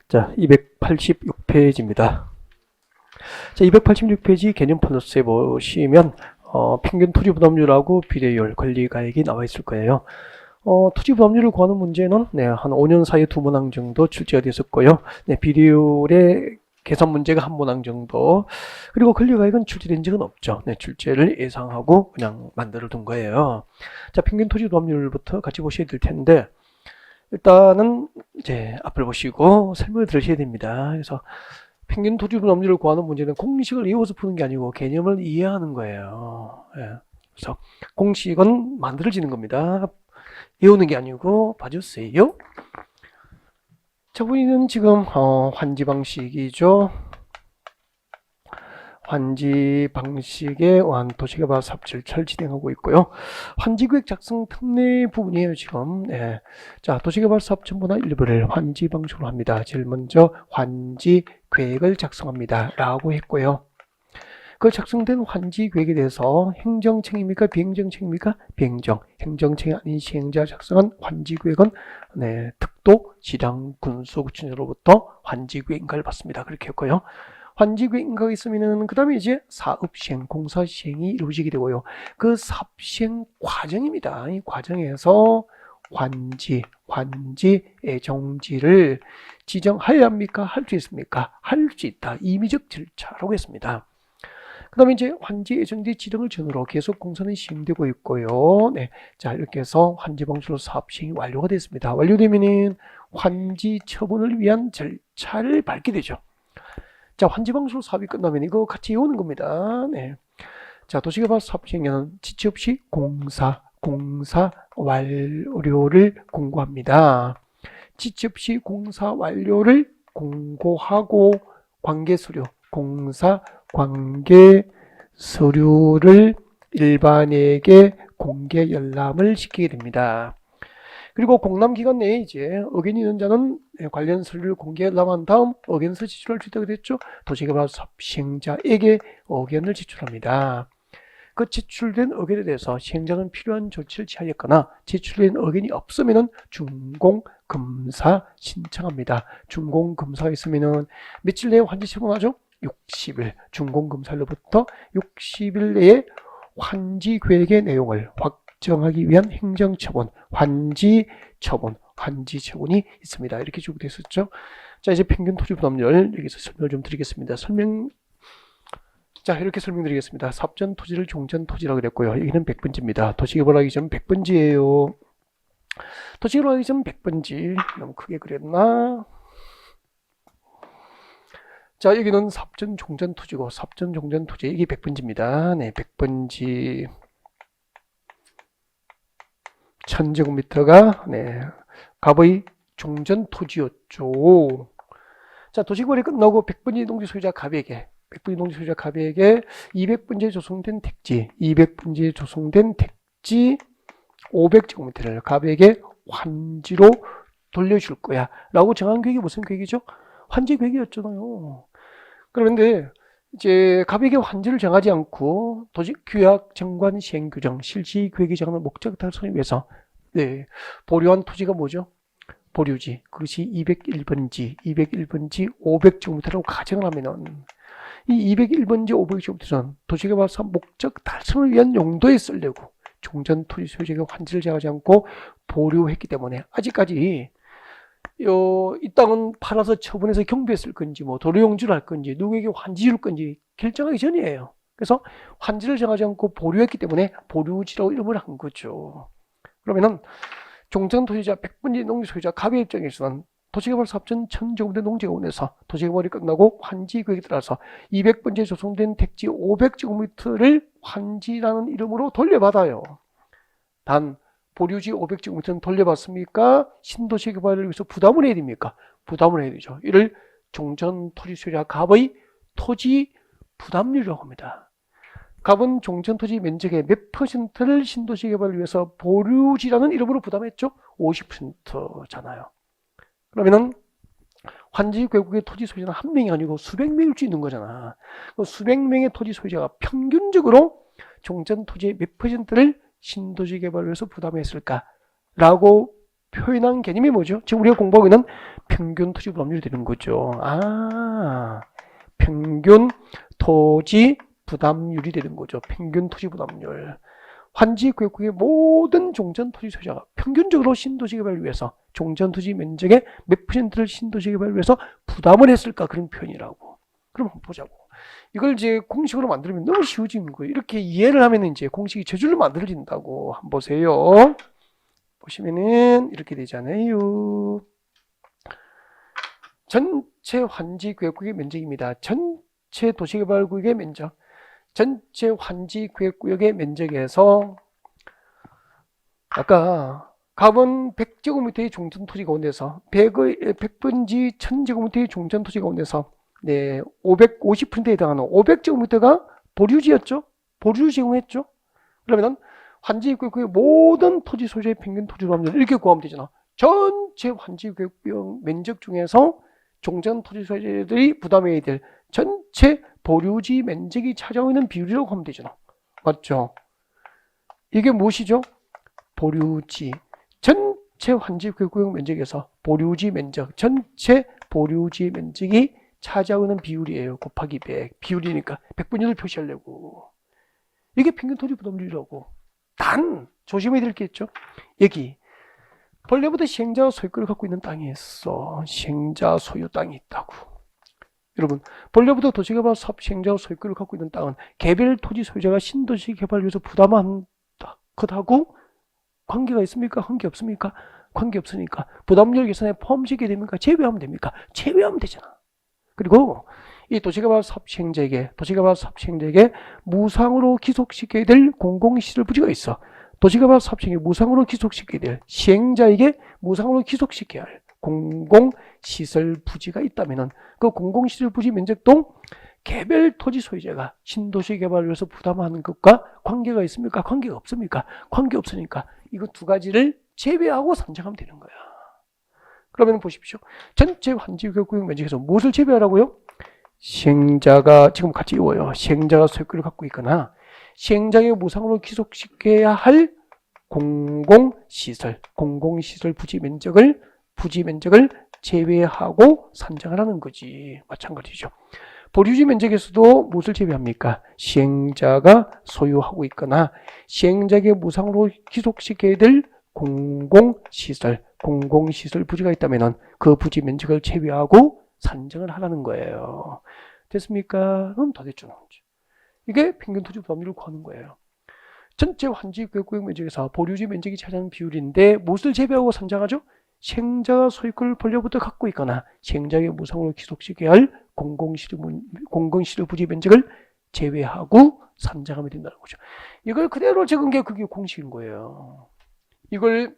자, 286페이지입니다. 자, 286페이지 개념 플러스에 보시면 평균 토지 부담률하고 비례율, 권리가액이 나와 있을 거예요. 토지 부담률을 구하는 문제는 한 5년 사이에 2문항 정도 출제가 됐었고요. 비례율의 계산 문제가 한 문항 정도. 그리고 권리가액은 출제된 적은 없죠. 출제를 예상하고 그냥 만들어 둔 거예요. 자, 평균 토지 부담률부터 같이 보셔야 될 텐데, 일단은 이제 앞을 보시고 설명을 들으셔야 됩니다. 그래서 평균 토지 부담률을 구하는 문제는 공식을 이어서 푸는 게 아니고 개념을 이해하는 거예요. 그래서 공식은 만들어지는 겁니다. 외우는 게 아니고 봐주세요. 자, 우리는 지금 환지 방식이죠. 환지 방식의 도시개발 사업 절차를 진행하고 있고요. 환지계획 작성 특례 부분이에요, 지금. 자, 도시개발 사업 전부나 일부를 환지 방식으로 합니다. 제일 먼저 환지 계획을 작성합니다. 라고 했고요. 그 작성된 환지 계획에 대해서 행정청입니까? 비행정청입니까? 비행정. 행정청이 아닌 시행자 작성한 환지 계획은 특도, 지방, 군수, 구청으로부터 환지 계획 인가를 받습니다. 그렇게 했고요. 환지 계획 인가가 있으면은 그 다음에 이제 사업 시행, 공사 시행이 이루어지게 되고요. 그 사업 시행 과정입니다. 이 과정에서 환지의 정지를 지정하여야 합니까? 할 수 있습니까? 할 수 있다. 임의적 절차라고 했습니다. 그 다음에 이제 환지 예정지 지정을 전후로 계속 공사는 시행되고 있고요. 자, 이렇게 해서 환지 방식으로 사업 시행이 완료가 됐습니다. 완료되면은 환지 처분을 위한 절차를 밟게 되죠. 자, 환지 방식으로 사업이 끝나면 이거 같이 외우는 겁니다. 자, 도시개발 사업 시행에는 지체 없이 공사 완료를 공고합니다. 지체 없이 공사 완료를 공고하고 관계서류, 공사 관계 서류를 일반에게 공개 열람을 시키게 됩니다. 그리고 공람기간 내에 이제 의견이 있는 자는 관련 서류를 공개 열람한 다음 의견서 제출할 수 있다고 했죠. 도시개발 사업 시행자에게 의견을 제출합니다. 그 제출된 의견에 대해서 시행자는 필요한 조치를 취하였거나 제출된 의견이 없으면 준공검사 신청합니다. 준공검사가 있으면 며칠 내에 환지 처분하죠? 60일. 준공검사로부터 60일 내에 환지 계획의 내용을 확정하기 위한 행정처분, 환지 처분이 있습니다. 이렇게 쭉 됐었죠. 자, 이제 평균 토지 부담률 여기서 설명을 좀 드리겠습니다. 자, 이렇게 설명드리겠습니다. 사업전 토지를 종전 토지라고 그랬고요. 여기는 100번지입니다. 도시개발하기 전 100번지예요. 도시개발하기 전 100번지. 너무 크게 그렸나? 자, 여기는 사업전 종전 토지고 사업전 종전 토지 이게 100번지입니다. 100번지 1000제곱미터가 갑의 종전 토지였죠. 자, 도시개발이 끝나고 100번지 농지 소유자 갑에게 200번지에 조성된 택지 500제곱미터를 갑에게 환지로 돌려줄 거야 라고 정한 계획이 무슨 계획이죠? 환지 계획이었잖아요. 그런데 이제 갑에게 환지를 정하지 않고 도직 규약 정관 시행 규정 실시 계획이 정하는 목적 달성을 위해서 보류한 토지가 뭐죠? 보류지. 그것이 201번지 500제곱미터라고 가정을 하면은 이 201번지 500제곱미터는 도시개발 사업 목적 달성을 위한 용도에 쓰려고 종전 토지 소유자에게 환지를 정하지 않고 보류했기 때문에 아직까지 이 땅은 팔아서 처분해서 경비했을 건지 도로용지를 할 건지 누구에게 환지 줄 건지 결정하기 전이에요. 그래서 환지를 정하지 않고 보류했기 때문에 보류지라고 이름을 한 거죠. 그러면은 종전 토지자 100번지 농지 소유자 갑의 입장에서는 도시개발 사업전 1000제곱미터 농지가 원해서 도시개발이 끝나고 환지 계획에 따라서 200번지에 조성된 택지 500제곱미터를 환지라는 이름으로 돌려받아요. 단 보류지 500제곱미터는 돌려받습니까? 신도시 개발을 위해서 부담을 해야 됩니까? 부담을 해야 되죠. 이를 종전 토지 소유자 갑의 토지 부담률이라고 합니다. 갑은 종전 토지 면적의 몇 퍼센트를 신도시 개발을 위해서 보류지라는 이름으로 부담했죠? 50%잖아요. 그러면은 환지 계곡의 토지 소유자는 한 명이 아니고 수백 명일 수 있는 거잖아. 수백 명의 토지 소유자가 평균적으로 종전 토지의 몇 퍼센트를 신도시 개발을 위해서 부담했을까라고 표현한 개념이 뭐죠? 지금 우리가 공부하고 있는 평균 토지 부담률이 되는 거죠. 평균 토지 부담률이 되는 거죠. 평균 토지 부담률. 환지구역의 모든 종전 토지 소유자가 평균적으로 신도시 개발을 위해서 종전 토지 면적의 몇 퍼센트를 신도시 개발을 위해서 부담을 했을까, 그런 표현이라고. 그럼 한번 보자고. 이걸 이제 공식으로 만들면 너무 쉬워지는 거예요. 이렇게 이해를 하면 이제 공식이 저절로 만들어진다고. 한번 보세요. 보시면은 이렇게 되잖아요. 전체 환지구역의 면적입니다. 전체 도시개발구역의 면적. 전체 환지구역의 면적에서 아까 갑은 100제곱미터의 종전토지 가운데서 100분지 1000제곱미터의 종전토지 가운데서 50%에 해당하는 500제곱미터가 보류지였죠. 보류 제공했죠. 그러면 환지구역의 모든 토지 소유자의 평균 토지 부담률 이렇게 구하면 되잖아. 전체 환지구역 면적 중에서 종전 토지 소유자들이 부담해야 될 전체 보류지 면적이 차지하고 있는 비율이라고 하면 되잖아. 맞죠? 이게 무엇이죠? 보류지. 전체 환지구역 면적에서 보류지 면적, 전체 보류지 면적이 차지하고 있는 비율이에요. 곱하기 100. 비율이니까 100분의 1을 표시하려고. 이게 평균 토지 부담률이라고. 단 조심해야 될 게 있죠. 여기 본래부터 시행자 소유권을 갖고 있는 땅이 있어. 시행자 소유 땅이 있다고. 여러분, 본래부터 도시개발 사업 시행자 소유권을 갖고 있는 땅은 개별 토지 소유자가 신도시 개발을 위해서 부담한다. 그하고 관계가 있습니까? 관계 없습니까? 관계 없으니까 부담률 계산에 포함시키게 됩니까? 제외하면 됩니까? 제외하면 되잖아. 그리고 이 도시개발 사업 시행자에게 무상으로 기속시켜야 될 공공시설 부지가 있어. 도시개발 사업 시행에 무상으로 기속시켜야 될 시행자에게 무상으로 기속시켜야 할 공공시설 부지가 있다면은 그 공공시설 부지 면적도 개별 토지 소유자가 신도시 개발을 위해서 부담하는 것과 관계가 있습니까? 관계가 없습니까? 관계 없으니까 이거 두 가지를 제외하고 산정하면 되는 거야. 그러면 보십시오. 전체 환지구역 면적에서 무엇을 제외하라고요? 시행자가 지금 같이 이어요. 시행자가 소유권을 갖고 있거나 시행자에게 무상으로 기속시켜야 할 공공시설 부지 면적을 제외하고 산정하라는 거지. 마찬가지죠. 보류지 면적에서도 무엇을 제외합니까? 시행자가 소유하고 있거나 시행자에게 무상으로 기속시켜야 될 공공시설 부지가 있다면 그 부지 면적을 제외하고 산정을 하라는 거예요. 됐습니까? 그럼 다 됐죠. 이게 평균 토지 부담률을 구하는 거예요. 전체 환지구역 면적에서 보류지 면적이 차지하는 비율인데 무엇을 제외하고 산정하죠? 시행자가 소유권을 본래부터 갖고 있거나 시행자에게 무상으로 기속시켜야 할 공공시설 부지 면적을 제외하고 산정하면 된다는 거죠. 이걸 그대로 적은 게 그게 공식인 거예요. 이걸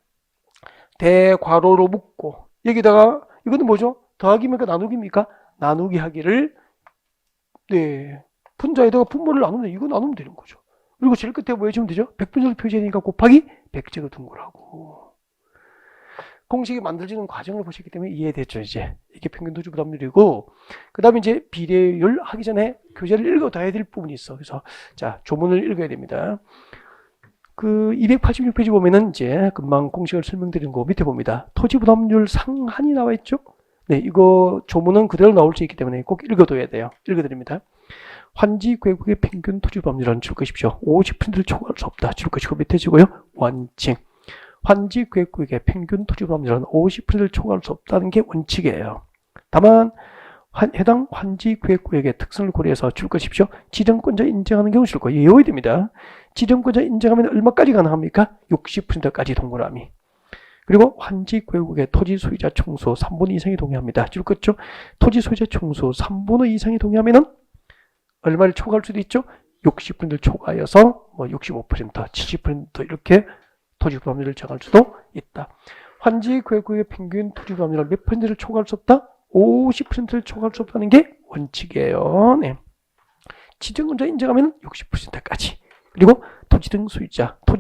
대괄호로 묶고 여기다가 이거는 뭐죠? 더하기입니까? 나누기입니까? 나누기 하기를 분자에다가 분모를 나누면 이거 나누면 되는 거죠. 그리고 제일 끝에 뭐 해주면 되죠? 100분의 1 표시되니까 곱하기 100제곱 둔 거라고. 공식이 만들어지는 과정을 보셨기 때문에 이해됐죠, 이제. 이게 평균 토지 부담률이고, 그 다음에 이제 비례율 하기 전에 교재를 읽어둬야 될 부분이 있어. 그래서, 자, 조문을 읽어야 됩니다. 그 286페이지 보면은 이제 금방 공식을 설명드린 거 밑에 봅니다. 토지 부담률 상한이 나와 있죠? 네, 이거 조문은 그대로 나올 수 있기 때문에 꼭 읽어둬야 돼요. 읽어드립니다. 환지구역의 평균 토지 부담률은 줄 것이십시오. 50%를 초과할 수 없다. 줄 것이고 밑에 주고요. 원칙. 환지구역의 평균 토지 부담률은 50%를 초과할 수 없다는 게 원칙이에요. 다만 해당 환지구역의 특성을 고려해서 줄 것이십시오. 지정권자 인정하는 경우 줄 거예요. 외워야 됩니다. 지정권자 인정하면 얼마까지 가능합니까? 60%까지 동그라미. 그리고 환지구역의 토지 소유자 총수 3분의 2 이상이 동의합니다. 줄 것죠. 토지 소유자 총수 3분의 2 이상이 동의하면은 얼마를 초과할 수도 있죠? 60%를 초과하여서 뭐 65%, 70% 이렇게 토지 부담률을 정할 수도 있다. 환지구역의 평균 토지 부담률을 몇 퍼센트를 초과할 수 없다? 50%를 초과할 수 없다는 게 원칙이에요. 네. 지정권자 인정하면 60%까지. 그리고 토지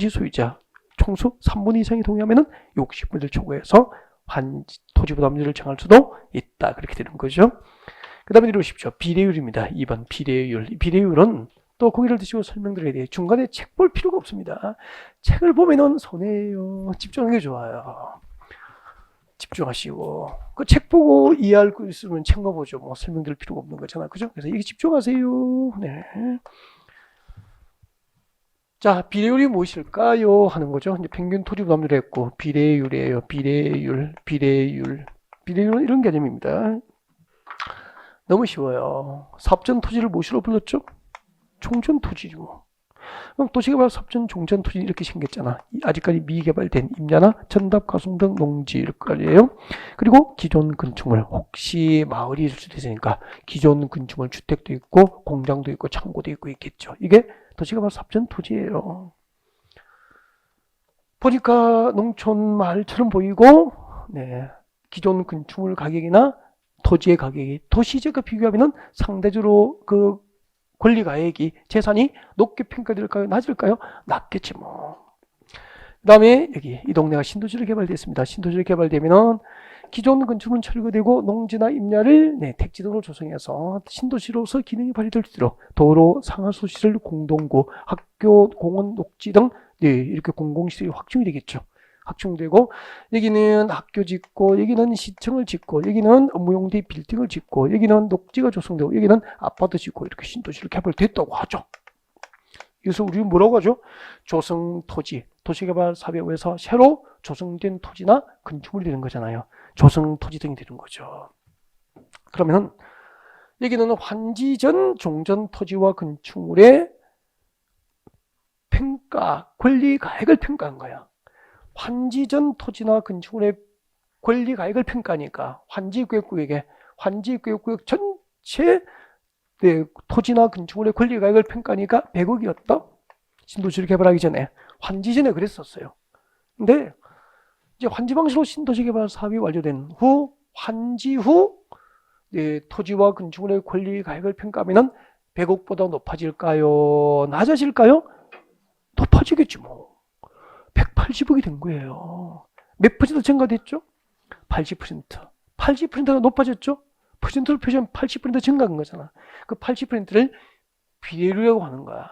소유자 총수 3분의 2 이상이 동의하면 60%를 초과해서 토지 부담률을 정할 수도 있다. 그렇게 되는 거죠. 그 다음에 이러십시오. 비례율입니다. 2번 비례율. 비례율은 또 고기를 드시고 설명드려야 돼요. 중간에 책 볼 필요가 없습니다. 책을 보면은 손해예요. 집중하는 게 좋아요. 집중하시고 그 책 보고 이해할 거 있으면 책만 보죠. 뭐 설명드릴 필요가 없는 거잖아. 그죠? 그래서 이게 집중하세요. 네. 자, 비례율이 무엇일까요? 하는 거죠. 이제 평균 토지 부담률 했고 비례율이에요. 비례율 이런 개념입니다. 너무 쉬워요. 사업전 토지를 무엇으로 불렀죠? 종전 토지죠. 그럼 도시개발 사업전 종전 토지 이렇게 생겼잖아. 아직까지 미개발된 임야나 전답 가송 등 농지 이렇게요. 그리고 기존 건축물, 혹시 마을이 있을 수도 있으니까 기존 건축물 주택도 있고 공장도 있고 창고도 있고 있겠죠. 이게 도시개발 사업전 토지예요. 보니까 농촌 마을처럼 보이고, 네, 기존 건축물 가격이나 토지의 가격이 도시지역과 비교하면 상대적으로 그 권리가액이 재산이 높게 평가될까요? 낮을까요? 낮겠지 뭐. 그 다음에 여기 이 동네가 신도시로 개발됐습니다. 신도시로 개발되면은 기존 건축물은 철거되고 농지나 임야를 택지 등으로 조성해서 신도시로서 기능이 발휘될 수 있도록 도로, 상하수시설, 공동구, 학교, 공원, 녹지 등 이렇게 공공시설이 확충이 되겠죠. 확충되고 여기는 학교 짓고 여기는 시청을 짓고 여기는 업무용지 빌딩을 짓고 여기는 녹지가 조성되고 여기는 아파트 짓고 이렇게 신도시로 개발됐다고 하죠. 그래서 우리는 뭐라고 하죠? 조성토지, 도시개발사업에서 새로 조성된 토지나 건축물이 되는 거잖아요. 조성토지 등이 되는 거죠. 그러면 여기는 환지전 종전토지와 건축물의 평가, 권리가액을 평가한 거야. 환지전 토지나 건축물의 권리가액을 평가하니까 환지구역구역에 환지구역구역 전체 토지나 건축물의 권리가액을 평가하니까 100억이었다. 신도시를 개발하기 전에 환지전에 그랬었어요. 근데 이제 환지 방식으로 신도시 개발 사업이 완료된 후 환지 후 토지와 건축물의 권리가액을 평가하면 100억보다 높아질까요? 낮아질까요? 높아지겠지 뭐. 180억이 된 거예요. 몇 퍼센트 증가됐죠? 80%. 80%가 높아졌죠? 퍼센트를 표시하면 80% 증가한 거잖아. 그 80%를 비례율이라고 하는 거야.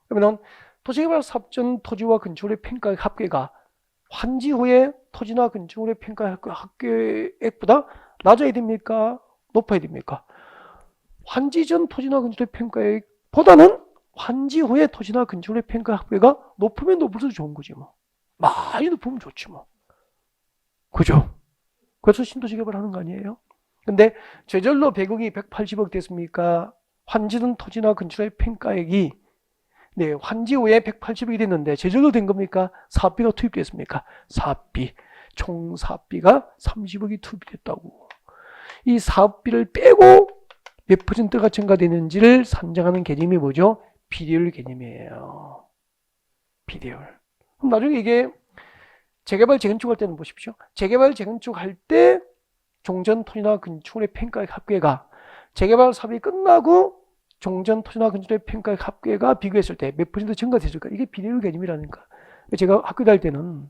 그러면 도시개발 사업전 토지와 건축물의 평가 합계가 환지 후에 토지나 건축물의 평가 합계액보다 낮아야 됩니까? 높아야 됩니까? 환지 전 토지나 건축물의 평가액보다는 환지 후에 토지나 건축물의 평가 합계가 높으면 높을수록 좋은 거지 뭐. 많이 높으면 좋지 뭐. 그죠? 그래서 신도시 개발하는 거 아니에요? 근데 저절로 100억이 180억 됐습니까? 환지든 토지나 건축물의 평가액이 환지 후에 180억이 됐는데 저절로 된 겁니까? 사업비가 투입됐습니까? 사업비, 총 사업비가 30억이 투입됐다고. 이 사업비를 빼고 몇 퍼센트가 증가되는지를 산정하는 개념이 뭐죠? 비례율 개념이에요. 비례율. 그럼 나중에 이게 재개발 재건축할 때는 보십시오. 재개발 재건축할 때 종전 토지나 건축물의 평가액 합계가 재개발 사업이 끝나고 종전 토지나 건축물의 평가액 합계가 비교했을 때 몇 퍼센트 증가됐을까? 이게 비례율 개념이라니까. 제가 학교 다닐 때는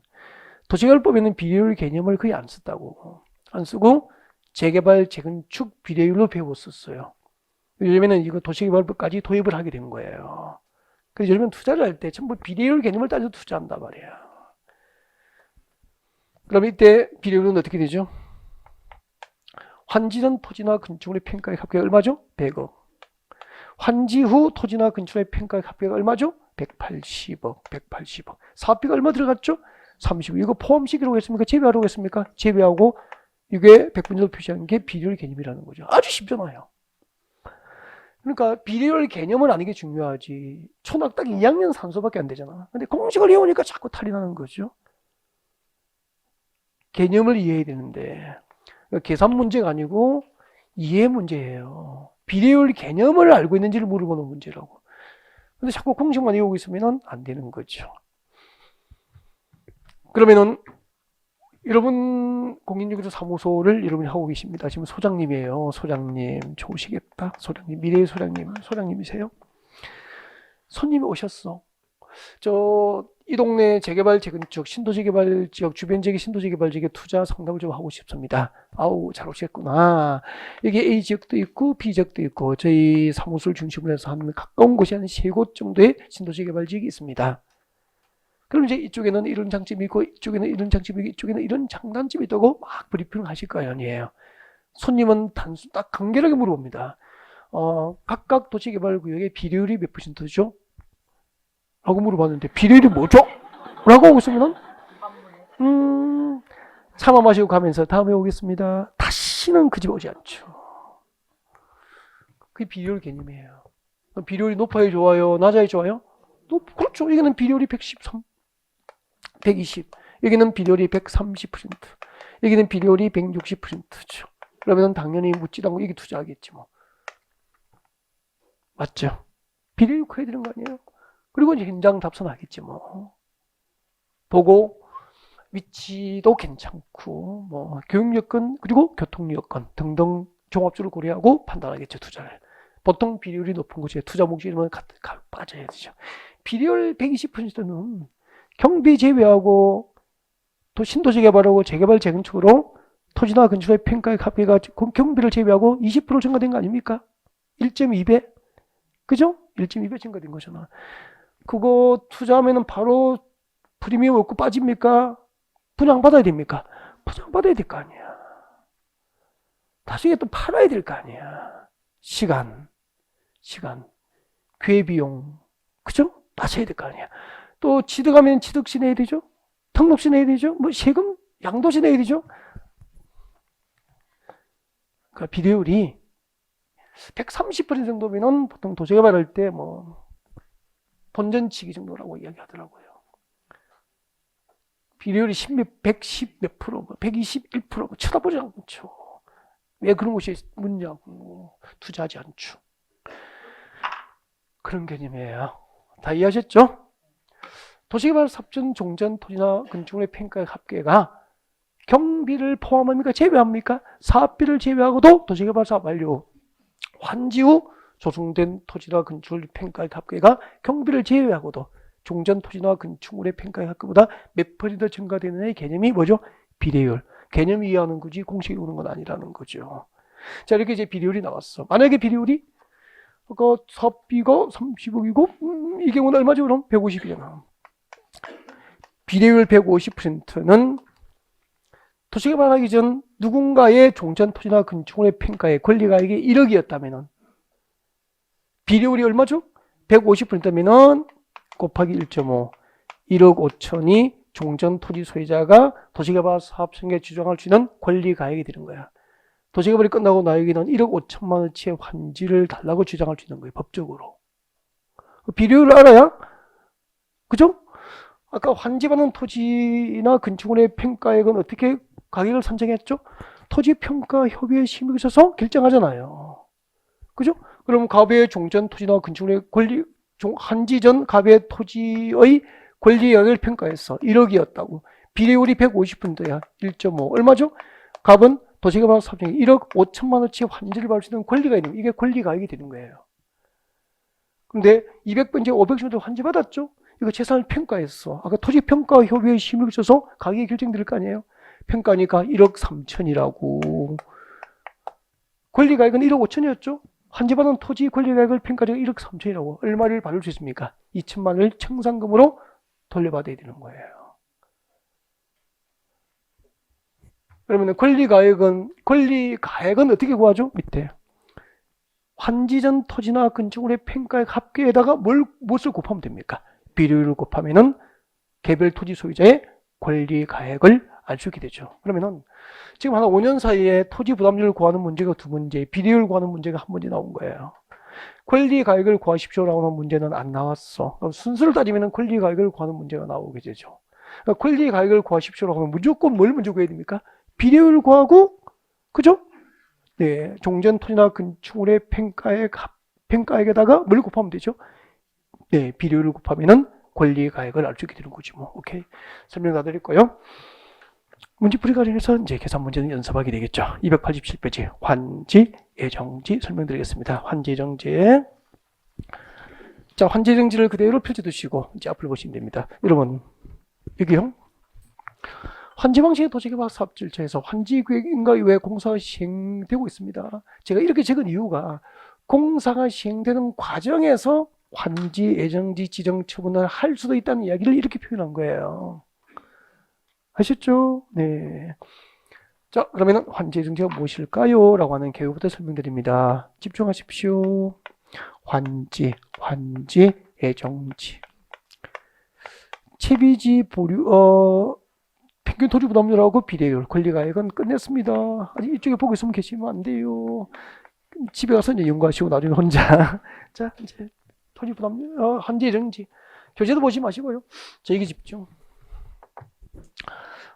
도시개발법에는 비례율 개념을 거의 안 썼다고. 안 쓰고 재개발 재건축 비례율로 배웠었어요. 요즘에는 이거 도시개발법까지 도입을 하게 된 거예요. 그래서 요즘엔 투자를 할 때 전부 비례율 개념을 따져서 투자한단 말이에요. 그럼 이때 비례율은 어떻게 되죠? 환지전 토지나 건축물의 평가액 합계가 얼마죠? 100억. 환지 후 토지나 건축물의 평가액 합계가 얼마죠? 180억. 180억. 사업비가 얼마 들어갔죠? 30억. 이거 포함시키라고 했습니까? 제외하라고 했습니까? 제외하고 이게 100분위로 표시하는 게 비례율 개념이라는 거죠. 아주 쉽잖아요. 그러니까 비례율 개념은 아는 게 중요하지. 초등학교 2학년 산수밖에 안 되잖아. 근데 공식을 이해하니까 자꾸 탈이 나는 거죠. 개념을 이해해야 되는데 계산 문제가 아니고 이해 문제예요. 비례율 개념을 알고 있는지를 모르고는 문제라고. 근데 자꾸 공식만 외우고 있으면 안 되는 거죠. 그러면은 여러분 공인중개사 사무소를 여러분이 하고 계십니다. 지금 소장님이에요. 소장님 좋으시겠다. 소장님 미래의 소장님이세요. 손님이 오셨어. 이 동네 재개발 재건축 신도시 개발 지역 주변 지역의 신도시 개발 지역에 투자 상담을 좀 하고 싶습니다. 아우 잘 오셨구나. 여기 A 지역도 있고 B 지역도 있고 저희 사무소를 중심으로 해서 한 가까운 곳이 한 3곳 정도의 신도시 개발 지역이 있습니다. 그럼 이제 이쪽에는 이런 장점이 있고 이쪽에는 이런 장점이 있고 이쪽에는 이런 장단점이 있다고 막 브리핑을 하실 거 아니에요. 손님은 단순 딱 간결하게 물어봅니다. 각각 도시개발구역의 비료율이 몇 %죠? 라고 물어봤는데 비료율이 뭐죠? 라고 하고 있으면은 참아 마시고 가면서 다음에 오겠습니다. 다시는 그 집 오지 않죠. 그게 비료율 개념이에요. 비료율이 높아야 좋아요? 낮아야 좋아요? 그렇죠. 여기는 비료율이 113, 120. 여기는 비료율이 130%. 여기는 비료율이 160%죠. 그러면 당연히 묻지도 않고 여기 투자하겠지 뭐. 맞죠? 비료율 커야 되는 거 아니에요? 그리고 이제 현장 답선하겠지 뭐. 보고 위치도 괜찮고 뭐 교육 여건 그리고 교통 여건 등등 종합적으로 고려하고 판단하겠죠 투자를. 보통 비료율이 높은 곳에 투자 목적이면 빠져야 되죠. 비료율 120%는 경비 제외하고 또 신도시 개발하고 재개발 재건축으로 토지나 건축의 평가의 합계가 경비를 제외하고 20% 증가된 거 아닙니까? 1.2배? 그죠? 1.2배 증가된 거잖아. 그거 투자하면은 바로 프리미엄 얻고 빠집니까? 분양받아야 됩니까? 분양받아야 될 거 아니야. 나중에 또 팔아야 될 거 아니야. 시간, 기회비용, 그죠? 따져야 될 거 아니야. 또 취득하면 취득세 내야 되죠? 등록세 내야 되죠? 뭐 세금, 양도세 내야 되죠? 그러니까 비료율이 130% 정도면은 보통 도시개발할 때 뭐 본전치기 정도라고 이야기하더라고요. 비료율이 110 몇 프로, 121% 쳐다보지 않죠. 왜 그런 것이 묻냐고. 투자하지 않죠. 그런 개념이에요. 다 이해하셨죠? 도시개발 삽전 종전 토지나 건축물의 평가의 합계가 경비를 포함합니까? 제외합니까? 사업비를 제외하고도 도시개발 사업 완료 환지 후 조성된 토지나 건축물 평가의 합계가 경비를 제외하고도 종전 토지나 건축물의 평가의 합계보다 몇 % 증가되느냐의 개념이 뭐죠? 비례율. 개념 이해하는 거지 공식이 오는 건 아니라는 거죠. 자, 이렇게 이제 비례율이 나왔어. 만약에 비례율이 사업비가 30억이고 이 경우는 얼마죠? 그럼 150이잖아. 비례율 150%는 도시개발하기 전 누군가의 종전 토지나 건축물의 평가의 권리가액이 1억이었다면은 비례율이 얼마죠? 150%면은 곱하기 1.5 1억 5천이 종전 토지 소유자가 도시개발 사업 승계에 주장할 수 있는 권리가액이 되는 거야. 도시개발이 끝나고 나에게는 1억 5천만 원치의 환지를 달라고 주장할 수 있는 거예요. 법적으로. 비례율을 알아야 그죠? 아까 환지받는 토지나 건축물의 평가액은 어떻게 가격을 산정했죠? 토지평가협의회 심의에 있어서 결정하잖아요. 그죠? 그럼 갑의 종전 토지나 건축물의 권리, 한지 전 갑의 토지의 권리가액을 평가했어. 1억이었다고. 비례율이 150%야. 1.5. 얼마죠? 갑은 도시개발 사업장에 1억 5천만 원치 환지를 받을 수 있는 권리가 있는 거예요. 이게 권리가액이 되는 거예요. 근데 200번 이제 500번 정도 환지 받았죠? 이거 재산을 평가했어. 아까 토지평가협의회 심의를 써서 가격이 결정될 거 아니에요? 평가니까 1억 3천이라고. 권리가액은 1억 5천이었죠? 환지받은 토지 권리가액을 평가적 1억 3천이라고. 얼마를 받을 수 있습니까? 2천만 원을 청산금으로 돌려받아야 되는 거예요. 그러면 권리가액은 어떻게 구하죠? 밑에. 환지전 토지나 건축물의 평가액 합계에다가 무엇을 곱하면 됩니까? 비례율을 곱하면은 개별 토지 소유자의 권리가액을 알 수 있게 되죠. 그러면은 지금 한 5년 사이에 토지 부담률을 구하는 문제가 2문제, 비례율 구하는 문제가 1문제 나온 거예요. 권리가액을 구하십시오라고 하는 문제는 안 나왔어. 순서를 따지면 권리가액을 구하는 문제가 나오게 되죠. 그러니까 권리가액을 구하십시오라고 하면 무조건 뭘 먼저 구해야 됩니까? 비례율 구하고, 그죠? 네, 종전 토지나 건축물의 평가액에다가 뭘 곱하면 되죠? 네, 비례율을 곱하면은 권리가액을 알 수 있게 되는 거지 뭐. 오케이. 설명 다 드렸고요. 문제풀이 과정에서 이제 계산 문제는 연습하게 되겠죠. 287페이지 환지, 예정지 설명드리겠습니다. 환지, 예정지. 자, 환지, 예정지를 그대로 펼쳐두시고 이제 앞을 보시면 됩니다. 여러분, 여기요. 환지 방식의 도시개발 사업 절차에서 환지 계획인가 이외에 공사가 시행되고 있습니다. 제가 이렇게 적은 이유가 공사가 시행되는 과정에서 환지, 예정지, 지정 처분을 할 수도 있다는 이야기를 이렇게 표현한 거예요. 아셨죠? 네. 자, 그러면은 환지, 예정지가 무엇일까요? 라고 하는 개요부터 설명드립니다. 집중하십시오. 환지, 예정지. 채비지 보류, 평균 토지 부담률하고 비례율, 권리가액은 끝냈습니다. 아직 이쪽에 보고 있으면 계시면 안 돼요. 집에 가서 이제 연구하시고 나중에 혼자. 자, 이제 토지 부담률, 환지, 예정지. 교재도 보지 마시고요. 저 얘기 집중.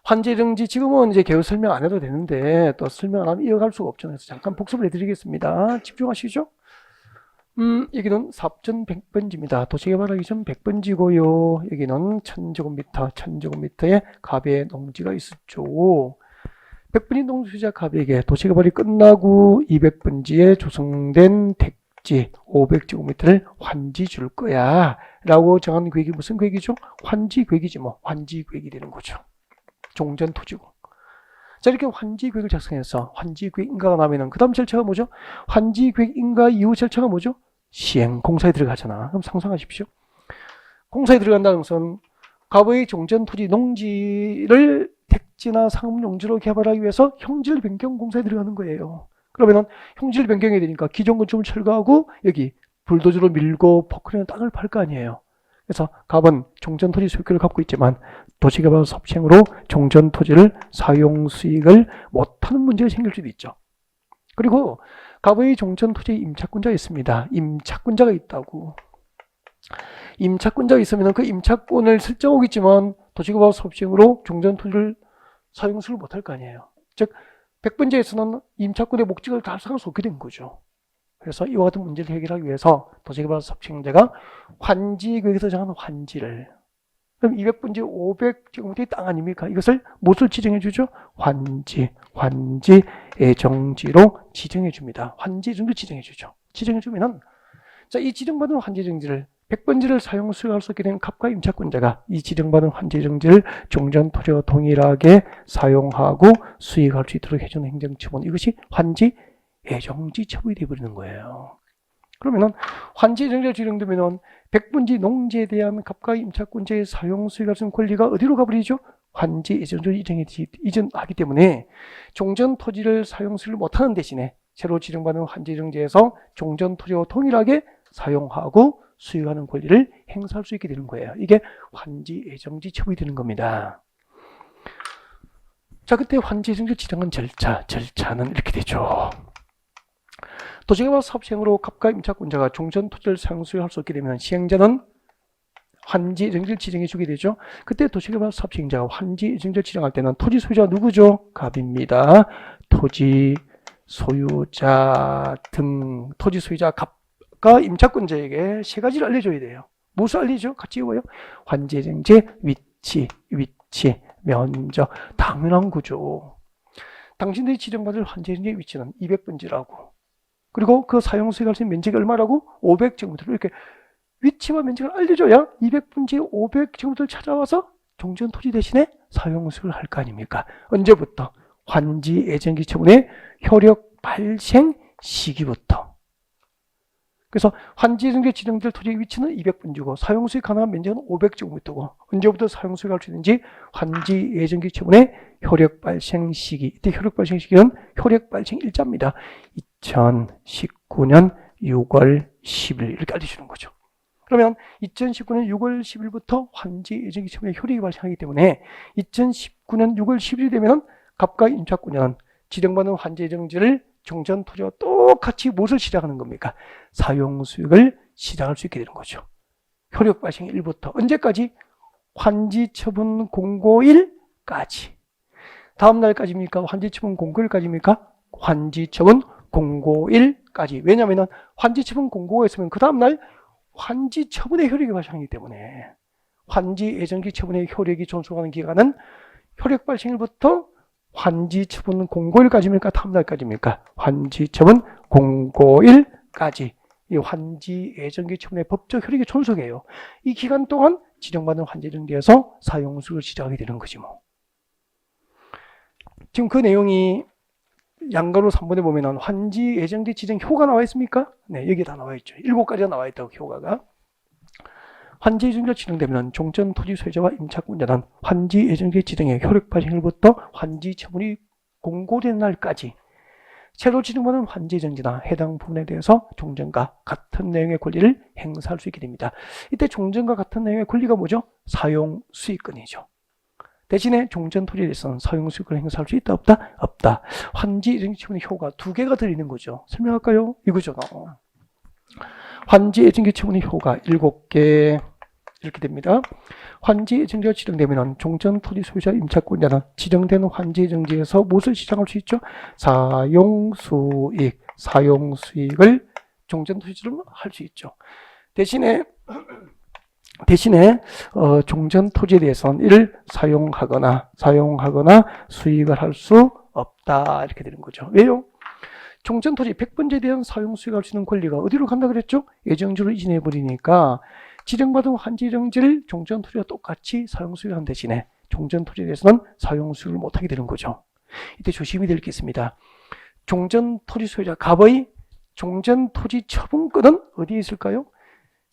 환지, 예정지 지금은 이제 개요 설명 안 해도 되는데 또 설명 안 하면 이어갈 수가 없죠. 그래서 잠깐 복습을 해드리겠습니다. 집중하시죠. 여기는 4,100번지입니다. 도시개발하기 전 100번지고요. 여기는 1000제곱미터에 갑의 농지가 있었죠. 100번지 농수자 갑에게 도시개발이 끝나고 200번지에 조성된 택지 500제곱미터를 환지 줄 거야 라고 정한 계획이 무슨 계획이죠? 환지 계획이지 뭐. 환지 계획이 되는 거죠. 종전 토지고. 자, 이렇게 환지 계획을 작성해서 환지 계획 인가가 나면은 그 다음 절차가 뭐죠? 환지 계획 인가 이후 절차가 뭐죠? 시행, 공사에 들어가잖아. 그럼 상상하십시오. 공사에 들어간다는 것은 갑의 종전 토지 농지를 택지나 상업 용지로 개발하기 위해서 형질 변경 공사에 들어가는 거예요. 그러면은 형질 변경이 되니까 기존 건축물 철거하고 여기 불도저로 밀고 포크레는 땅을 팔 거 아니에요. 그래서 갑은 종전 토지 소유권을 갖고 있지만 도시개발 사업 시행으로 종전 토지를 사용 수익을 못하는 문제가 생길 수도 있죠. 그리고 갑의 종전 토지에 임차권자가 있습니다. 임차권자가 있다고. 임차권자가 있으면 그 임차권을 설정하고 있지만 도시개발 사업 시행으로 종전 토지를 사용 수익을 못할 거 아니에요. 즉 100번지에서는 임차권의 목적을 달성할 수 없게 된 거죠. 그래서 이와 같은 문제를 해결하기 위해서 도시개발 사업 시행자가 환지 계획에서 정한 환지를, 그럼 200번지 500제곱미터의 땅 아닙니까? 이것을 무엇을 지정해 주죠? 환지, 예정지로 지정해 줍니다. 환지, 예정지로 지정해 주죠. 지정해 주면은, 자, 이 지정받은 환지, 예정지를 100번지를 사용 수익할 수 있게 된 갑과 임차권자가 이 지정받은 환지, 예정지를 종전 토지와 동일하게 사용하고 수익할 수 있도록 해주는 행정처분, 이것이 환지, 예정지 처분이 되어버리는 거예요. 그러면은 환지, 예정지가 지정되면은 100번지 농지에 대한 갑과 임차권자의 사용 수익할 수 있는 권리가 어디로 가버리죠? 환지, 예정지로 이전하기 때문에 종전 토지를 사용 수익을 못하는 대신에 새로 지정받은 환지, 예정지에서 종전 토지와 동일하게 사용하고 수익하는 권리를 행사할 수 있게 되는 거예요. 이게 환지, 예정지 처분이 되는 겁니다. 자, 그때 환지, 예정지 지정한 절차는 이렇게 되죠. 도시개발 사업 시행으로 갑과 임차권자가 종전 토지를 사용 수익할 수 없게 되면 시행자는 환지, 예정지를 지정해 주게 되죠. 그때 도시개발 사업 시행자가 환지, 예정지를 지정할 때는 토지 소유자 누구죠? 갑입니다. 토지 소유자 등 토지 소유자 갑과 임차권자에게 세 가지를 알려줘야 돼요. 무엇을 알리죠? 같이 읽어요. 환지, 예정지, 위치, 면적, 당연한 거죠. 당신들이 지정받을 환지, 예정지의 위치는 200번지라고. 그리고 그 사용 수익할 수 있는 면적이 얼마라고? 500제곱미터. 이렇게 위치와 면적을 알려줘야 200분지에 500제곱미터를 찾아와서 종전 토지 대신에 사용 수익을 할 거 아닙니까? 언제부터? 환지, 예정지 처분의 효력 발생 시기부터. 그래서 환지, 예정지 지정될 토지의 위치는 200분지고 사용 수익 가능한 면적은 500제곱미터고 언제부터 사용 수익할 수 있는지 환지, 예정지 처분의 효력 발생 시기. 이때 효력 발생 시기는 효력 발생 일자입니다. 2019년 6월 10일 이렇게 알려주는 거죠. 그러면 2019년 6월 10일부터 환지, 예정지 처분의 효력이 발생하기 때문에 2019년 6월 10일이 되면 갑과 임차권자는 지정받은 환지, 예정지를 종전 토지와 똑같이 무엇을 시작하는 겁니까? 사용 수익을 시작할 수 있게 되는 거죠. 효력 발생 일부터 언제까지? 환지 처분 공고일까지. 다음 날까지입니까? 환지 처분 공고일까지입니까? 환지 처분 공고일까지. 왜냐하면 환지 처분 공고가 있으면 그 다음날 환지 처분의 효력이 발생하기 때문에 환지, 예정지 처분의 효력이 존속하는 기간은 효력 발생일부터 환지 처분 공고일까지입니까? 다음 날까지입니까? 환지 처분 공고일까지. 이 환지, 예정지 처분의 법적 효력이 존속해요. 이 기간 동안 지정받은 환지, 예정지에서 사용 수익을 시작하게 되는 거지 뭐. 지금 그 내용이 양가로 3번에 보면은 환지, 예정지 지정 효가 나와 있습니까? 네, 여기 다 나와 있죠. 7가지가 나와 있다고, 효가가. 환지 예정지가 지정되면 종전 토지 소유자와 임차권자는 환지 예정지 지정의 효력 발생일부터 환지 처분이 공고된 날까지 새로 지정받은 환지 예정지나 해당 부분에 대해서 종전과 같은 내용의 권리를 행사할 수 있게 됩니다. 이때 종전과 같은 내용의 권리가 뭐죠? 사용 수익권이죠. 대신에 종전 토지에 대해서는 사용 수익권을 행사할 수 있다 없다? 없다. 환지 예정지 처분의 효가 두 개가 들어있는 거죠. 설명할까요? 이거죠. 환지 예정지 처분의 효가 7개 이렇게 됩니다. 환지 예정지가 지정되면 종전 토지 소유자 임차권자는 지정된 환지 예정지에서 무엇을 시장할 수 있죠? 사용 수익을 종전 토지로 할 수 있죠. 대신에 종전 토지에 대해서는 이를 사용하거나 수익을 할 수 없다 이렇게 되는 거죠. 왜요? 종전 토지 100번째에 대한 사용 수익할 수 있는 권리가 어디로 간다 그랬죠? 예정지로 이전해 버리니까 지정받은 환지 예정지를 종전 토지와 똑같이 사용 수익하는 대신에 종전 토지에 대해서는 사용 수익을 못하게 되는 거죠. 이때 조심이 될 게 있습니다. 종전 토지 소유자 갑의 종전 토지 처분권은 어디에 있을까요?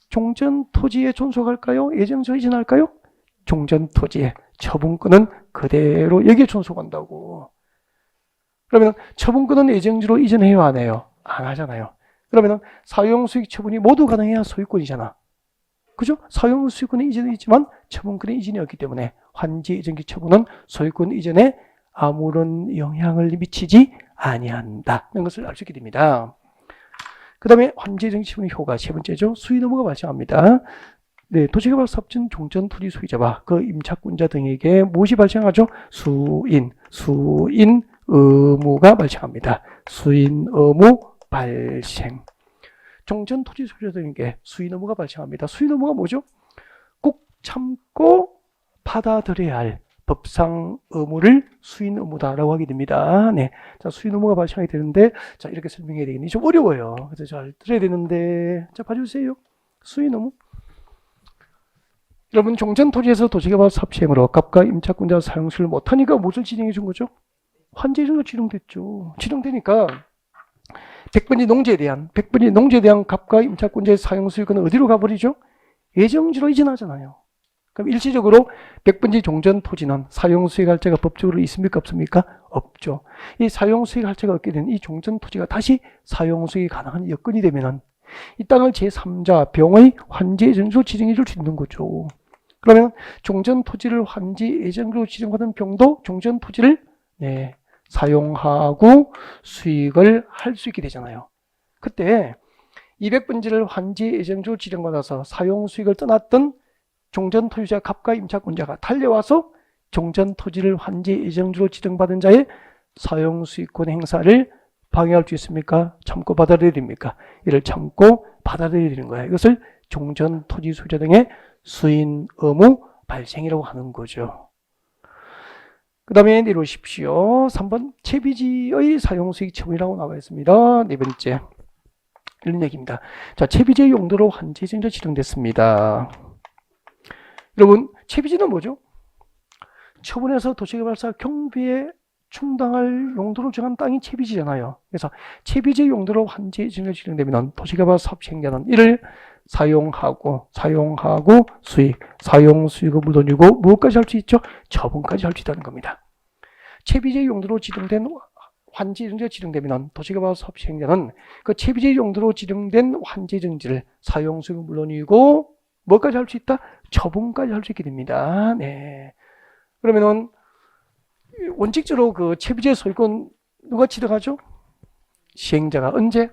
종전 토지에 존속할까요? 예정지로 이전할까요? 종전 토지의 처분권은 그대로 여기에 존속한다고. 그러면 처분권은 예정지로 이전해요, 안 해요? 안 하잖아요. 그러면 사용 수익 처분이 모두 가능해야 소유권이잖아. 그죠? 사용 수익권의 이전이 있지만 처분권의 이전이 없기 때문에 환지 예정지 처분은 소유권 이전에 아무런 영향을 미치지 아니한다는 것을 알 수 있게 됩니다. 그 다음에 환지 예정지 처분의 효가 세 번째죠. 수익 의무가 발생합니다. 네, 도시개발 사업진 종전 토지 소유자와 그 임차권자 등에게 무엇이 발생하죠? 수인 의무가 발생합니다. 수인 의무 발생. 종전 토지 소유자들에게 수인 의무가 발생합니다. 수인 의무가 뭐죠? 꼭 참고 받아들여야 할 법상 의무를 수인 의무다라고 하게 됩니다. 네. 자, 수인 의무가 발생하게 되는데, 자, 이렇게 설명해야 되겠니? 좀 어려워요. 그래서 잘 들어야 되는데, 자, 봐주세요. 수인 의무. 여러분, 종전 토지에서 도시개발 사업 시행으로 갑과 임차권자 사용수를 못하니까 무엇을 지정해 준 거죠? 환지 예정지가 지정됐죠. 지정되니까, 100번지 농지에 대한 갑과 임차권자의 사용 수익은 어디로 가버리죠? 예정지로 이전하잖아요. 그럼 일시적으로 100번지 종전 토지는 사용 수익 할자가 법적으로 있습니까? 없습니까? 없죠. 이 사용 수익 할자가 없게 된 이 종전 토지가 다시 사용 수익이 가능한 여건이 되면은 이 땅을 제3자 병의 환지 예정지로 지정해 줄 수 있는 거죠. 그러면 종전 토지를 환지 예정지로 지정받은 병도 종전 토지를 사용하고 수익을 할 수 있게 되잖아요. 그때 200번지를 환지 예정지로 지정받아서 사용 수익을 떠났던 종전 토지자 갑과 임차권자가 달려와서 종전 토지를 환지 예정지로 지정받은 자의 사용 수익권 행사를 방해할 수 있습니까? 참고 받아들여야 됩니까? 이를 참고 받아들여야 되는 거예요. 이것을 종전 토지 소유자 등의 수인 의무 발생이라고 하는 거죠. 그 다음에 내려오십시오. 3번 채비지의 사용수익 처분이라고 나와 있습니다. 네 번째 이런 얘기입니다. 자, 채비지의 용도로 환지 예정지가 지정됐습니다. 여러분, 채비지는 뭐죠? 처분해서 도시개발사 경비에 충당할 용도로 정한 땅이 채비지잖아요. 그래서 채비지의 용도로 환지 예정지가 지정되면 도시개발 사업 시행자는 이를 사용하고 사용 수익을 물어주고 무엇까지 할 수 있죠? 처분까지 할 수 있다는 겁니다. 채비지의 용도로 지정된 환지 예정지가 지정되면 도시개발 사업 시행자는 그 채비지의 용도로 지정된 환지 예정지를 사용 수익을 물론이고 뭐까지 할 수 있다? 처분까지 할 수 있게 됩니다. 네. 그러면은 원칙적으로 그 채비지의 소유권 누가 지정하죠? 시행자가 언제?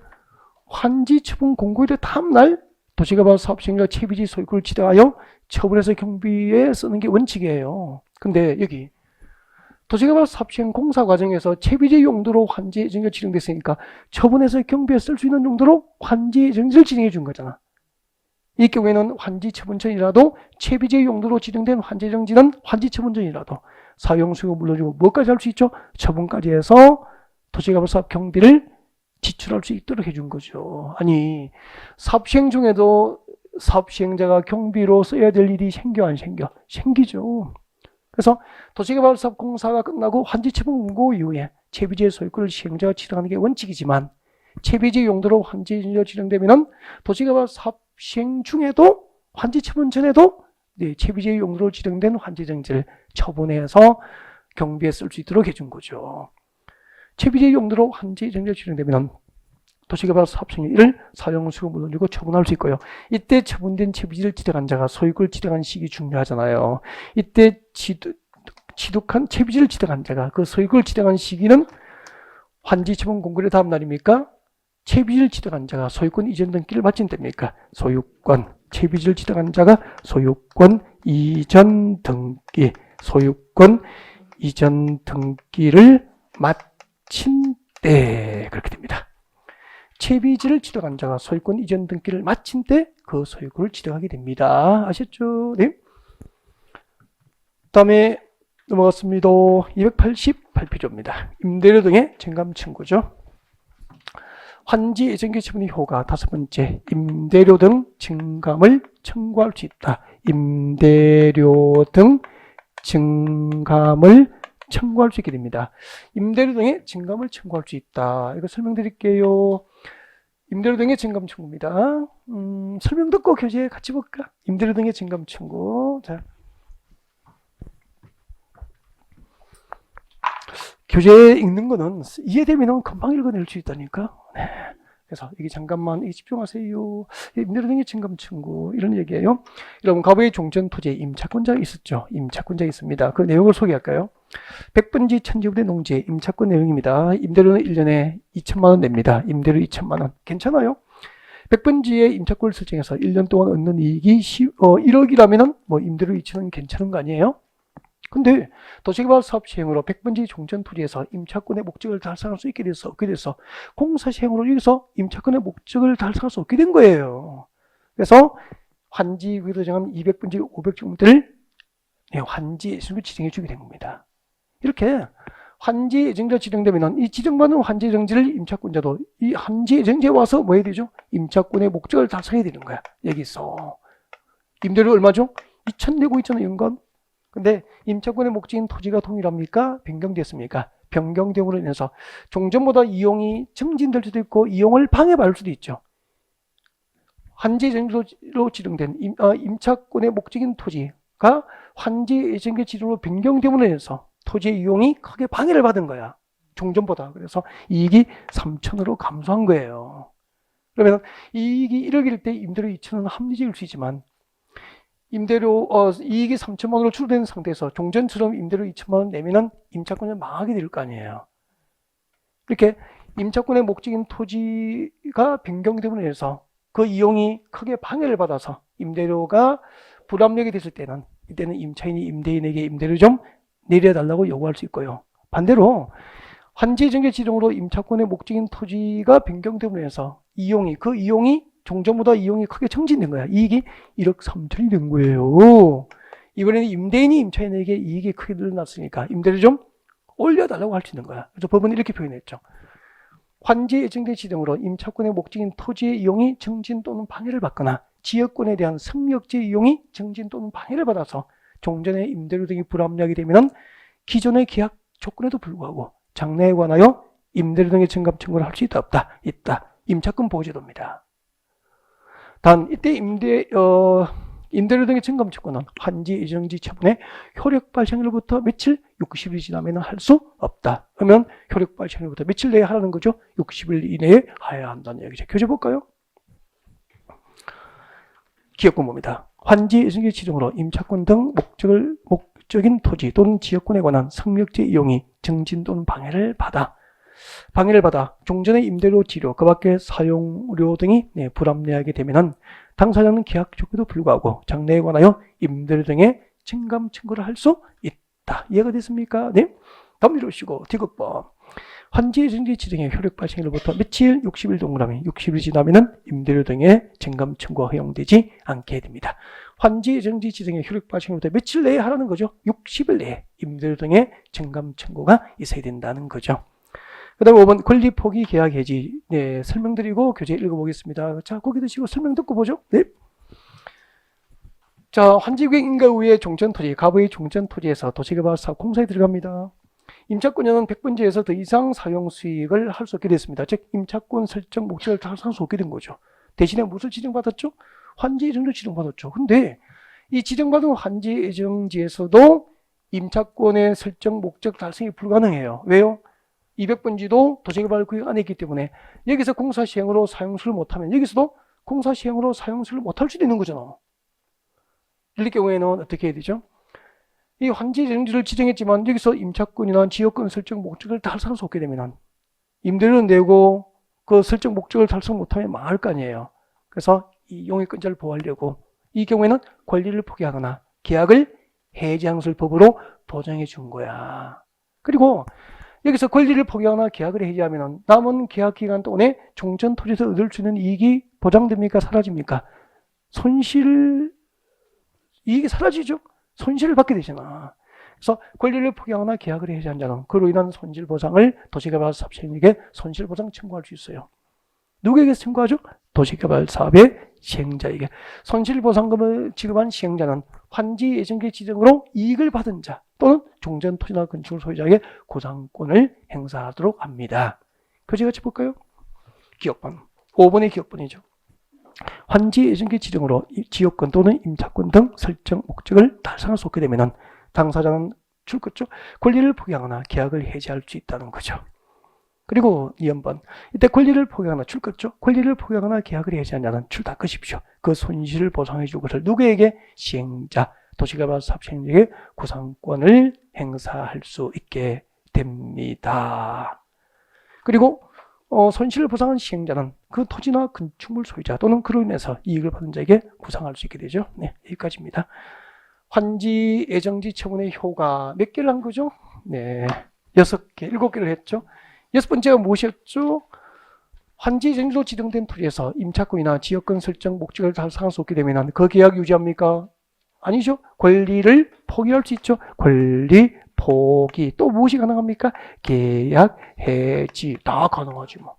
환지 처분 공고일의 다음날 도시개발 사업 시행자가 채비지 소유권을 지정하여 처분해서 경비에 쓰는 게 원칙이에요. 근데 여기 도시개발 사업 시행 공사 과정에서 채비지 용도로 환지 예정지가 지정됐으니까 처분해서 경비에 쓸 수 있는 용도로 환지 예정지를 지정해 준 거잖아. 이 경우에는 환지 처분 전이라도 채비지 용도로 지정된 환지 예정지는 환지 처분 전이라도 사용 수익을 물려주고 뭐까지 할 수 있죠? 처분까지 해서 도시개발 사업 경비를 지출할 수 있도록 해준 거죠. 아니, 사업 시행 중에도 사업 시행자가 경비로 써야 될 일이 생겨 안 생겨? 생기죠. 그래서 도시개발 사업 공사가 끝나고 환지 처분 공고 이후에 채비지의 소유권을 시행자가 지정하는 게 원칙이지만 채비지 용도로 환지 예정지가 지정되면은 도시개발 사업 시행 중에도 환지 처분 전에도 채비지의 용도로 지정된 환지정지를 처분해서 경비에 쓸 수 있도록 해준 거죠. 채비지의 용도로 환지정지가 지정되면 도시개발 사업청이 사용수익을 물어주고 처분할 수 있고요. 이때 처분된 채비지를 지정한 자가 소유권을 지정한 시기 중요하잖아요. 이때 취득한 채비지를 지정한 자가 그 소유권을 지정한 시기는 환지 처분 공고일의 다음 날입니까? 채비지를 지정한 자가 소유권 이전 등기를 마친 때입니까? 소유권, 채비지를 지정한 자가 소유권 이전 등기, 소유권 이전 등기를 마친 때 그렇게 됩니다. 채비지를 지정한 자가 소유권 이전 등기를 마친 때 그 소유권을 지정하게 됩니다. 아셨죠? 네. 다음에 넘어갔습니다. 288페이지입니다. 임대료 등의 증감 청구죠. 환지 예정기 처분의 효과 다섯 번째, 임대료 등 증감을 청구할 수 있다. 임대료 등 증감을 청구할 수 있게 됩니다. 임대료 등의 증감을 청구할 수 있다. 이거 설명드릴게요. 임대료 등의 증감 청구입니다. 설명 듣고 교재에 같이 볼까? 임대료 등의 증감 청구. 자, 교재에 읽는 거는 이해되면 금방 읽어낼 수 있다니까. 네. 그래서 이게 잠깐만 집중하세요. 임대료 등의 증감 청구 이런 얘기예요. 여러분 가부의 종전 토지에 임차권자가 있었죠. 임차권자가 있습니다. 그 내용을 소개할까요? 100분지 1000제곱의 농지의 임차권 내용입니다. 임대료는 1년에 2천만 원 냅니다. 임대료 2천만 원. 괜찮아요? 100분지의 임차권을 설정해서 1년 동안 얻는 이익이 1억이라면 뭐 임대료 2천원 괜찮은 거 아니에요? 근데 도시개발 사업 시행으로 100분지 종전 토지에서 임차권의 목적을 달성할 수 있게 돼서 공사 시행으로 여기서 임차권의 목적을 달성할 수 없게 된 거예요. 그래서 환지 위로 정한 200분지 500제곱미터를 환지 예정지로 지정해 주게 된 겁니다. 이렇게 환지 예정지가 지정되면 이 지정받은 환지 예정지를 임차권자도 이 환지 예정지에 와서 뭐 해야 되죠? 임차권의 목적을 달성해야 되는 거야. 여기서 임대료 얼마죠? 2천 내고 있잖아요, 연간. 근데 임차권의 목적인 토지가 동일합니까? 변경됐습니까? 변경됨으로 인해서 종전보다 이용이 증진될 수도 있고 이용을 방해받을 수도 있죠. 환지 예정지로 지정된 임차권의 목적인 토지가 환지 예정지 지정으로 변경됨으로 인해서 토지의 이용이 크게 방해를 받은 거야. 종전보다. 그래서 이익이 3천으로 감소한 거예요. 그러면 이익이 1억일 때 임대료 2천은 합리적일 수 있지만 임대료 이익이 3천만 원으로 줄어든 상태에서 종전처럼 임대료 2천만 원 내면은 임차권을 망하게 될 거 아니에요. 이렇게 임차권의 목적인 토지가 변경됨으로 인해서 그 이용이 크게 방해를 받아서 임대료가 불합리하게 됐을 때는 이때는 임차인이 임대인에게 임대료 좀 내려달라고 요구할 수 있고요. 반대로 환지 예정지 지정으로 임차권의 목적인 토지가 변경됨으로 인해서 그 이용이 종전보다 이용이 크게 증진된 거야. 이익이 1억 3천이 된 거예요. 이번에는 임대인이 임차인에게 이익이 크게 늘어났으니까 임대료 좀 올려달라고 할 수 있는 거야. 그래서 법원은 이렇게 표현했죠. 환지 예정지 지정으로 임차권의 목적인 토지의 이용이 증진 또는 방해를 받거나 지역권에 대한 승역지 이용이 증진 또는 방해를 받아서 종전의 임대료 등이 불합리하게 되면 기존의 계약 조건에도 불구하고 장래에 관하여 임대료 등의 증감 청구를 할 수 있다 없다? 있다. 임차권 보호제도입니다. 단 이때 임대료 등의 증감 청구는 환지 예정지 처분의 효력 발생일로부터 며칠 60일 지나면 할 수 없다. 그러면 효력 발생일로부터 며칠 내에 하라는 거죠? 60일 이내에 해야 한다는 얘기죠. 교재 볼까요? 기업권법입니다. 환지 예정지 지정으로 임차권 등 목적인 토지 또는 지역권에 관한 승역지 이용이 증진 또는 방해를 받아 종전의 임대료 지료 그 밖의 사용료 등이 불합리하게 되면 당사자는 계약 조건에도 불구하고 장래에 관하여 임대료 등의 증감 청구를 할 수 있다. 이해가 됐습니까? 네. 다음 이러시고 디귿법. 환지 예정지 지정의 효력 발생일로부터 며칠 60일 동그라미 60일 지나면 임대료 등의 증감 청구가 허용되지 않게 됩니다. 환지 예정지 지정의 효력 발생일로부터 며칠 내에 하라는 거죠. 60일 내에 임대료 등의 증감 청구가 있어야 된다는 거죠. 그 다음에 5번 권리 포기 계약 해지. 네, 설명드리고 교재 읽어보겠습니다. 자, 고개 드시고 설명 듣고 보죠. 네. 자, 환지구역 인가후의 종전토지, 가부의 종전토지에서 도시개발 사업 공사에 들어갑니다. 임차권자는 100분지에서 더 이상 사용 수익을 할 수 없게 됐습니다. 즉 임차권 설정 목적을 달성할 수 없게 된 거죠. 대신에 무엇을 지정받았죠? 환지 예정지로 지정받았죠. 근데 이 지정받은 환지 예정지에서도 임차권의 설정 목적 달성이 불가능해요. 왜요? 200번지도 도시개발 구역 안에 있기 때문에 여기서 공사 시행으로 사용수를 못하면 여기서도 공사 시행으로 사용수를 못할 수도 있는 거잖아. 이럴 경우에는 어떻게 해야 되죠? 이 환지 예정지를 지정했지만 여기서 임차권이나 지역권 설정 목적을 달성할 수 없게 되면 임대료를 내고 그 설정 목적을 달성 못하면 망할 거 아니에요. 그래서 이 용익권자를 보호하려고 이 경우에는 권리를 포기하거나 계약을 해지하는 것을 법으로 보장해 준 거야. 그리고 여기서 권리를 포기하거나 계약을 해지하면 남은 계약 기간 동안에 종전 토지에서 얻을 수 있는 이익이 보장됩니까? 사라집니까? 이익이 사라지죠. 손실을 받게 되잖아. 그래서 권리를 포기하거나 계약을 해지한 자는 그로 인한 손실보상을 도시개발사업시행자에게 손실보상 청구할 수 있어요. 누구에게 청구하죠? 도시개발사업의 시행자에게. 손실보상금을 지급한 시행자는 환지 예정지 지정으로 이익을 받은 자 또는 종전 토지나 건축물 소유자에게 구상권을 행사하도록 합니다. 교재 같이 볼까요? 기억번. 5번의 기억번이죠. 환지 예정지 지정으로 지역권 또는 임차권 등 설정 목적을 달성할 수 없게 되면 당사자는 출거죠. 권리를 포기하거나 계약을 해지할 수 있다는 거죠. 그리고 2번 이때 권리를 포기하거나 출거죠. 권리를 포기하거나 계약을 해지한 자는 출탁하십시오. 그 손실을 보상해 줄 것을 누구에게? 시행자, 도시개발사업 시행자에게 구상권을 행사할 수 있게 됩니다. 그리고 손실을 보상한 시행자는 그 토지나 건축물 소유자 또는 그로 인해서 이익을 받은 자에게 구상할 수 있게 되죠. 네, 여기까지입니다. 환지 예정지 처분의 효가 몇 개를 한 거죠? 네, 6개, 7개를 했죠. 6번째가 무엇이었죠? 환지 예정지로 지정된 토지에서 임차권이나 지역권 설정 목적을 달성할 수 없게 되면 그 계약 유지합니까? 아니죠. 권리를 포기할 수 있죠. 권리 포기. 또 무엇이 가능합니까? 계약 해지. 다 가능하지 뭐.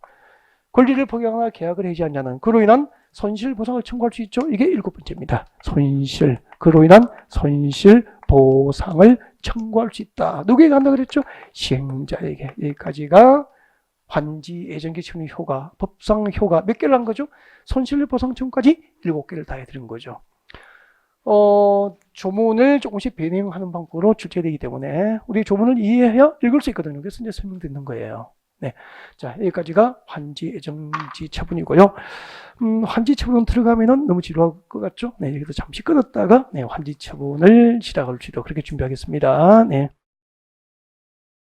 권리를 포기하거나 계약을 해지한 자는 그로 인한 손실 보상을 청구할 수 있죠. 이게 7번째입니다. 손실. 그로 인한 손실 보상을 청구할 수 있다. 누구에게 한다 그랬죠? 시행자에게. 여기까지가 환지 예정지 처분의 효과, 법상 효과 몇 개를 한 거죠? 손실 보상 청구까지 7개를 다 해드린 거죠. 조문을 조금씩 변형하는 방법으로 출제되기 때문에 우리 조문을 이해해야 읽을 수 있거든요. 그래서 이제 설명드리는 거예요. 네. 자, 여기까지가 환지 예정지 처분이고요. 환지 처분 들어가면은 너무 지루할 것 같죠? 네, 여기서 잠시 끊었다가, 네, 환지 처분을 시작할 수도 그렇게 준비하겠습니다. 네.